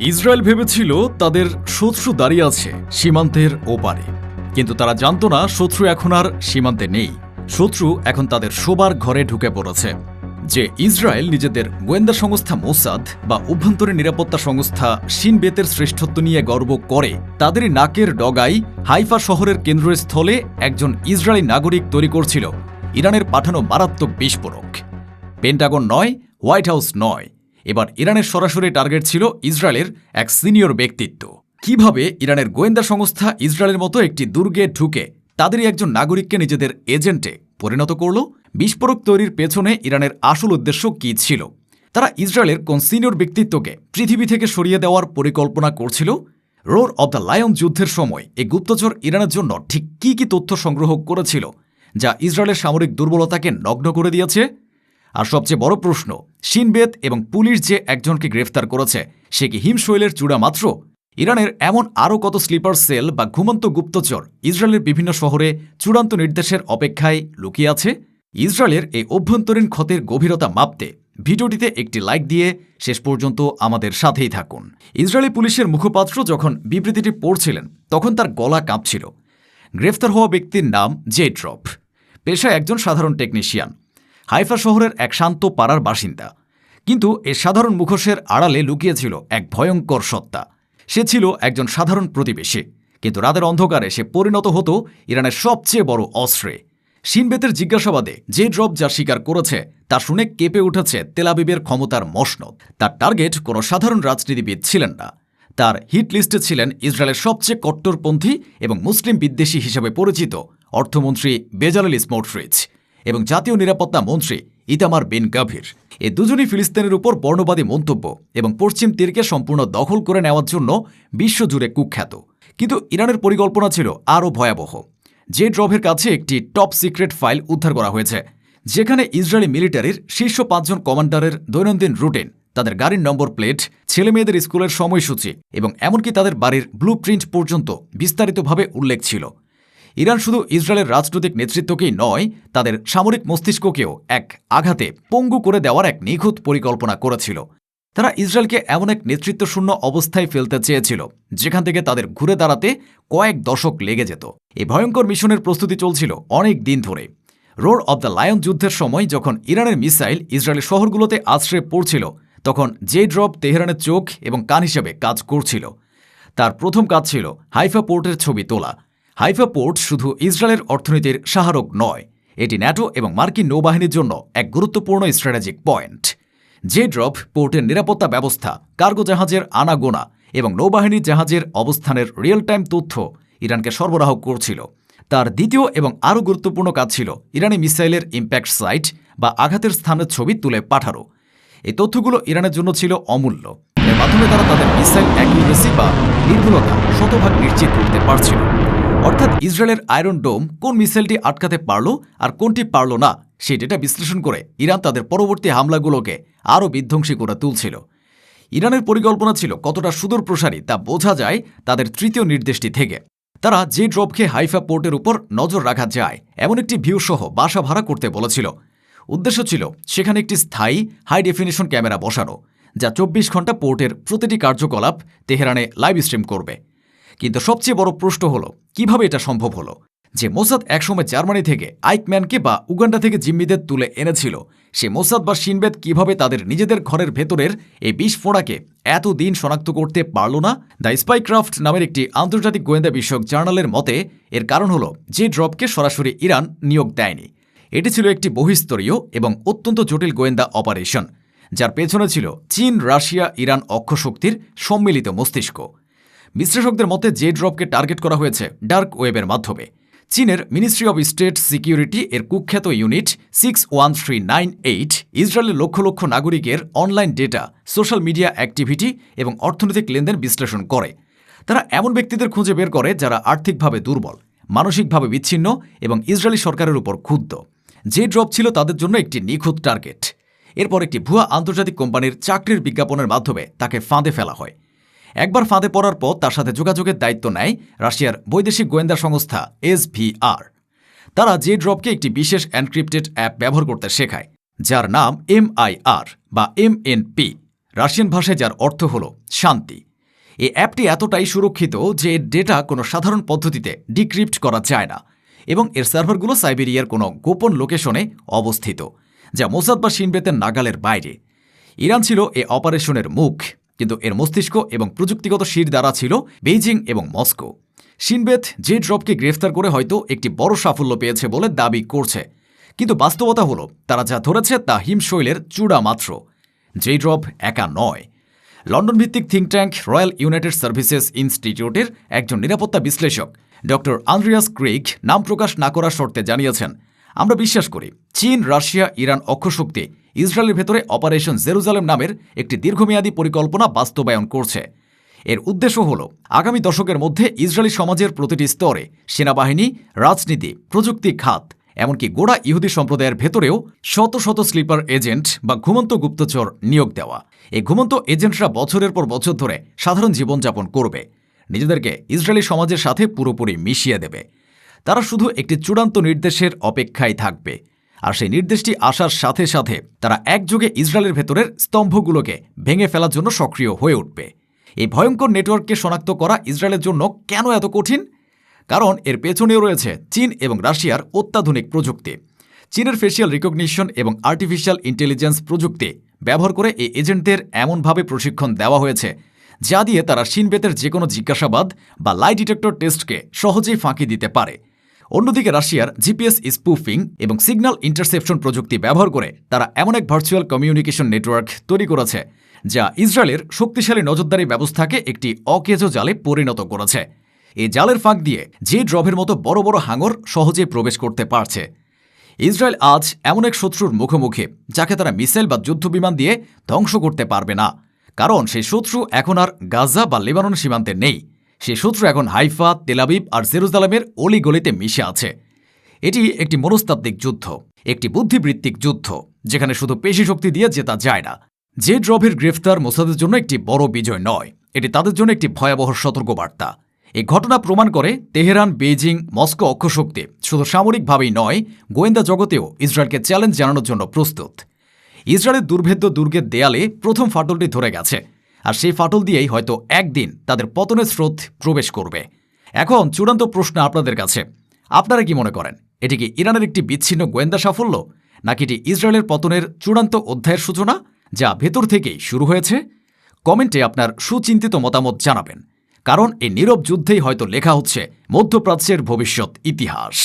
Israel ভেবেছিল তাদের শত্রু দাঁড়িয়ে আছে সীমান্তের ওপারে, কিন্তু তারা জানত না শত্রু এখন আর সীমান্তে নেই। শত্রু এখন তাদের শোবার ঘরে ঢুকে পড়েছে। যে ইসরায়েল নিজেদের গোয়েন্দা সংস্থা মোসাদ বা অভ্যন্তরীণ নিরাপত্তা সংস্থা শিন বেতের শ্রেষ্ঠত্ব নিয়ে গর্ব করে, তাদেরই নাকের ডগায় হাইফা শহরের কেন্দ্রস্থলে একজন ইসরায়েলি নাগরিক তৈরি করছিল ইরানের পাঠানো মারাত্মক বিস্ফোরক। পেন্টাগন নয়, হোয়াইট হাউস নয়, এবার ইরানের সরাসরি টার্গেট ছিল ইসরায়েলের এক সিনিয়র ব্যক্তিত্ব। কিভাবে ইরানের গোয়েন্দা সংস্থা ইসরায়েলের মতো একটি দুর্গে ঢুকে তাদেরই একজন নাগরিককে নিজেদের এজেন্টে পরিণত করল? বিস্ফোরক তৈরির পেছনে ইরানের আসল উদ্দেশ্য কী ছিল? তারা ইসরায়েলের কোন সিনিয়র ব্যক্তিত্বকে পৃথিবী থেকে সরিয়ে দেওয়ার পরিকল্পনা করছিল? রোর অব দ্য লায়ন যুদ্ধের সময় এই গুপ্তচর ইরানের জন্য ঠিক কী কী তথ্য সংগ্রহ করেছিল যা ইসরায়েলের সামরিক দুর্বলতাকে নগ্ন করে দিয়েছে? আর সবচেয়ে বড় প্রশ্ন, শিন বেত এবং পুলিশ যে একজনকে গ্রেফতার করেছে সে কি হিমশৈলের চূড়া মাত্র? ইরানের এমন আরও কত স্লিপার সেল বা ঘুমন্ত গুপ্তচর ইসরায়েলের বিভিন্ন শহরে চূড়ান্ত নির্দেশের অপেক্ষায় লুকিয়ে আছে? ইসরায়েলের এই অভ্যন্তরীণ ক্ষতের গভীরতা মাপতে ভিডিওটিতে একটি লাইক দিয়ে শেষ পর্যন্ত আমাদের সাথেই থাকুন। ইসরায়েলি পুলিশের মুখপাত্র যখন বিবৃতিটি পড়ছিলেন তখন তার গলা কাঁপছিল। গ্রেফতার হওয়া ব্যক্তির নাম জেড্রপ, পেশায় একজন সাধারণ টেকনিশিয়ান, হাইফা শহরের এক শান্ত পাড়ার বাসিন্দা। কিন্তু এ সাধারণ মুখোশের আড়ালে লুকিয়েছিল এক ভয়ঙ্কর সত্তা। সে ছিল একজন সাধারণ প্রতিবেশী, কিন্তু রাতের অন্ধকারে সে পরিণত হতো ইরানের সবচেয়ে বড় অস্ত্রে। শিনবেতের জিজ্ঞাসাবাদে যে ড্রপ যা স্বীকার করেছে তা শুনে কেঁপে উঠেছে তেল আবিবের ক্ষমতার মসনদ। তার টার্গেট কোনো সাধারণ রাজনীতিবিদ ছিলেন না। তার হিট লিস্টে ছিলেন ইসরায়েলের সবচেয়ে কট্টরপন্থী এবং মুসলিম বিদ্বেষী হিসেবে পরিচিত অর্থমন্ত্রী বেজালেল স্মোট্রিচ এবং জাতীয় নিরাপত্তা মন্ত্রী ইতামার বিন গাভির। এ দুজনই ফিলিস্তিনের উপর বর্ণবাদী মন্তব্য এবং পশ্চিম তীরকে সম্পূর্ণ দখল করে নেওয়ার জন্য বিশ্বজুড়ে কুখ্যাত। কিন্তু ইরানের পরিকল্পনা ছিল আরও ভয়াবহ। যে ড্রপের কাছে একটি টপ সিক্রেট ফাইল উদ্ধার করা হয়েছে, যেখানে ইসরায়েলি মিলিটারির শীর্ষ 5 জন কমান্ডারের দৈনন্দিন রুটিন, তাদের গাড়ির নম্বর প্লেট, ছেলেমেয়েদের স্কুলের সময়সূচি এবং এমনকি তাদের বাড়ির ব্লু প্রিন্ট পর্যন্ত বিস্তারিতভাবে উল্লেখ ছিল। ইরান শুধু ইসরায়েলের রাজনৈতিক নেতৃত্বকেই নয়, তাদের সামরিক মস্তিষ্ককেও এক আঘাতে পঙ্গু করে দেওয়ার এক নিখুঁত পরিকল্পনা করেছিল। তারা ইসরায়েলকে এমন এক নেতৃত্বশূন্য অবস্থায় ফেলতে চেয়েছিল যেখান থেকে তাদের ঘুরে দাঁড়াতে কয়েক দশক লেগে যেত। এই ভয়ঙ্কর মিশনের প্রস্তুতি চলছিল অনেক দিন ধরে। রোর অব দ্য লায়ন যুদ্ধের সময় যখন ইরানের মিসাইল ইসরায়েলের শহরগুলোতে আশ্রয় পড়ছিল, তখন যে ড্রপ তেহরানের চোখ এবং কান হিসেবে কাজ করছিল। তার প্রথম কাজ ছিল হাইফা পোর্টের ছবি তোলা। হাইফা পোর্ট শুধু ইসরায়েলের অর্থনীতির সহায়ক নয়, এটি ন্যাটো এবং মার্কিন নৌবাহিনীর জন্য এক গুরুত্বপূর্ণ স্ট্র্যাটেজিক পয়েন্ট। যে ড্রপ পোর্টের নিরাপত্তা ব্যবস্থা, কার্গো জাহাজের আনাগোনা এবং নৌবাহিনীর জাহাজের অবস্থানের রিয়েল টাইম তথ্য ইরানকে সরবরাহ করছিল। তার দ্বিতীয় এবং আরও গুরুত্বপূর্ণ কাজ ছিল ইরানি মিসাইলের ইম্প্যাক্ট সাইট বা আঘাতের স্থানের ছবি তুলে পাঠানো। এই তথ্যগুলো ইরানের জন্য ছিল অমূল্য। এর মাধ্যমে তারা তাদের মিসাইল অ্যাকিউরেসি বা নির্ভুলতা শতভাগ নিশ্চিত করতে পারছিল। অর্থাৎ ইসরায়েলের আয়রন ডোম কোন মিসাইলটি আটকাতে পারল আর কোনটি পারল না, সেই ডেটা বিশ্লেষণ করে ইরান তাদের পরবর্তী হামলাগুলোকে আরও বিধ্বংসী করে তুলছিল। ইরানের পরিকল্পনা ছিল কতটা সুদূরপ্রসারী তা বোঝা যায় তাদের তৃতীয় নির্দেশটি থেকে। তারা যে ড্রপকে হাইফা পোর্টের উপর নজর রাখা যায় এমন একটি ভিউ সহ বাসা ভাড়া করতে বলেছিল। উদ্দেশ্য ছিল সেখানে একটি স্থায়ী হাই ডেফিনিশন ক্যামেরা বসানো, যা 24 ঘন্টা পোর্টের প্রতিটি কার্যকলাপ তেহরানে লাইভ স্ট্রিম করবে। কিন্তু সবচেয়ে বড় প্রশ্ন হলো কিভাবে এটা সম্ভব হলো? যে মোসাদ একসময় জার্মানি থেকে আইকম্যানকে বা উগান্ডা থেকে জিম্মিদের তুলে এনেছিল, সে মোসাদ বা শিনবেত কিভাবে তাদের নিজেদের ঘরের ভেতরের এই বিস্ফোড়াকে এতদিন শনাক্ত করতে পারল না? দ্য স্পাইক্রাফট নামের একটি আন্তর্জাতিক গোয়েন্দা বিষয়ক জার্নালের মতে এর কারণ হলো যে ড্রপকে সরাসরি ইরান নিয়োগ দেয়নি। এটি ছিল একটি বহিস্তরীয় এবং অত্যন্ত জটিল গোয়েন্দা অপারেশন, যার পেছনে ছিল চীন, রাশিয়া, ইরান অক্ষশক্তির সম্মিলিত মস্তিষ্ক। বিশ্লেষকদের মতে যে ড্রপকে টার্গেট করা হয়েছে ডার্ক ওয়েবের মাধ্যমে। চীনের মিনিস্ট্রি অব স্টেট সিকিউরিটি এর কুখ্যাত ইউনিট 61398 ইসরায়েলের লক্ষ লক্ষ নাগরিকের online data, social media activity এবং অর্থনৈতিক লেনদেন বিশ্লেষণ করে। তারা এমন ব্যক্তিদের খুঁজে বের করে যারা আর্থিকভাবে দুর্বল, মানসিকভাবে বিচ্ছিন্ন এবং ইসরায়েলি সরকারের উপর ক্ষুব্ধ। যে ড্রপ ছিল তাদের জন্য একটি নিখুঁত টার্গেট। এরপর একটি ভুয়া আন্তর্জাতিক কোম্পানির চাকরির বিজ্ঞাপনের মাধ্যমে তাকে ফাঁদে ফেলা হয়। একবার ফাঁদে পড়ার পর তার সাথে যোগাযোগের দায়িত্ব নেয় রাশিয়ার বৈদেশিক গোয়েন্দা সংস্থা SVR। তারা যে ড্রপকে একটি বিশেষ এনক্রিপ্টেড অ্যাপ ব্যবহার করতে শেখায়, যার নাম MIR বা MNP, রাশিয়ান ভাষায় যার অর্থ হল শান্তি। এই অ্যাপটি এতটাই সুরক্ষিত যে এর ডেটা কোনো সাধারণ পদ্ধতিতে ডিক্রিপ্ট করা যায় না এবং এর সার্ভারগুলো সাইবেরিয়ার কোনো গোপন লোকেশনে অবস্থিত, যা মোসাদ বা শিনবেতের নাগালের বাইরে। ইরান ছিল এ অপারেশনের মুখ, কিন্তু এর মস্তিষ্ক এবং প্রযুক্তিগত শির দ্বারা ছিল বেইজিং এবং মস্কো। শিনবেত জেড রবকে গ্রেফতার করে হয়তো একটি বড় সাফল্য পেয়েছে বলে দাবি করছে, কিন্তু বাস্তবতা হলো তারা যা ধরেছে তা হিমশৈলের চূড়া মাত্র। জেড রব একা নয়। লন্ডন ভিত্তিক think tank royal United services ইনস্টিটিউটের একজন নিরাপত্তা বিশ্লেষক ডক্টর আন্দ্রিয়াস ক্রেইগ নাম প্রকাশ না করার শর্তে জানিয়েছেন, আমরা বিশ্বাস করি চীন, রাশিয়া, ইরান অক্ষশক্তি ইসরায়েলের ভেতরে অপারেশন জেরুজালেম নামের একটি দীর্ঘমেয়াদী পরিকল্পনা বাস্তবায়ন করছে। এর উদ্দেশ্য হল আগামী দশকের মধ্যে ইসরায়েলি সমাজের প্রতিটি স্তরে সেনাবাহিনী, রাজনীতি, প্রযুক্তি খাত, এমনকি গোড়া ইহুদি সম্প্রদায়ের ভেতরেও শত শত স্লিপার এজেন্ট বা ঘুমন্ত গুপ্তচর নিয়োগ দেওয়া। এই ঘুমন্ত এজেন্টরা বছরের পর বছর ধরে সাধারণ জীবনযাপন করবে, নিজেদেরকে ইসরায়েলি সমাজের সাথে পুরোপুরি মিশিয়ে দেবে। তারা শুধু একটি চূড়ান্ত নির্দেশের অপেক্ষায় থাকবে, আর সেই নির্দেশটি আসার সাথে সাথে তারা একযোগে ইসরায়েলের ভেতরের স্তম্ভগুলোকে ভেঙে ফেলার জন্য সক্রিয় হয়ে উঠবে। এই ভয়ঙ্কর নেটওয়ার্ককে শনাক্ত করা ইসরায়েলের জন্য কেন এত কঠিন? কারণ এর পেছনেও রয়েছে চীন এবং রাশিয়ার অত্যাধুনিক প্রযুক্তি। চীনের ফেসিয়াল রিকগনিশন এবং আর্টিফিশিয়াল ইন্টেলিজেন্স প্রযুক্তি ব্যবহার করে এই এজেন্টদের এমনভাবে প্রশিক্ষণ দেওয়া হয়েছে যা দিয়ে তারা শিনবেতের যে কোনো জিজ্ঞাসাবাদ বা লাই ডিটেক্টর টেস্টকে সহজেই ফাঁকি দিতে পারে। অন্যদিকে রাশিয়ার জিপিএস স্পুফিং এবং সিগন্যাল ইন্টারসেপশন প্রযুক্তি ব্যবহার করে তারা এমন এক ভার্চুয়াল কমিউনিকেশন নেটওয়ার্ক তৈরি করেছে যা ইসরায়েলের শক্তিশালী নজরদারি ব্যবস্থাকে একটি অকেজো জালে পরিণত করেছে। এই জালের ফাঁক দিয়ে যে ড্রভের মতো বড় বড় হাঙর সহজে প্রবেশ করতে পারছে। ইসরায়েল আজ এমন এক শত্রুর মুখোমুখি যাকে তারা মিসাইল বা যুদ্ধবিমান দিয়ে ধ্বংস করতে পারবে না, কারণ সেই শত্রু এখন আর গাজা বা লেবানন সীমান্তে নেই। সেই শত্রু এখন হাইফা, তেল আবিব আর জেরুজালেমের অলিগলিতে মিশে আছে। এটি একটি মনস্তাত্ত্বিক যুদ্ধ, একটি বুদ্ধিবৃত্তিক যুদ্ধ, যেখানে শুধু পেশি শক্তি দিয়ে জেতা যায় না। যে ড্রভের গ্রেফতার মোসাদের জন্য একটি বড় বিজয় নয়, এটি তাদের জন্য একটি ভয়াবহ সতর্কবার্তা। এই ঘটনা প্রমাণ করে তেহরান, বেইজিং, মস্কো অক্ষশক্তি শুধু সামরিকভাবেই নয়, গোয়েন্দা জগতেও ইসরায়েলকে চ্যালেঞ্জ জানানোর জন্য প্রস্তুত। ইসরায়েলের দুর্ভেদ্য দুর্গের দেয়ালে প্রথম ফাটলটি ধরে গেছে, আর সেই ফাটল দিয়েই হয়তো একদিন তাদের পতনের স্রোত প্রবেশ করবে। এখন চূড়ান্ত প্রশ্ন আপনাদের কাছে, আপনারা কি মনে করেন এটি কি ইরানের একটি বিচ্ছিন্ন গোয়েন্দা সাফল্য, নাকি এটি ইসরায়েলের পতনের চূড়ান্ত অধ্যায়ের সূচনা যা ভেতর থেকেই শুরু হয়েছে? কমেন্টে আপনার সুচিন্তিত মতামত জানাবেন, কারণ এই নীরব যুদ্ধেই হয়তো লেখা হচ্ছে মধ্যপ্রাচ্যের ভবিষ্যৎ ইতিহাস।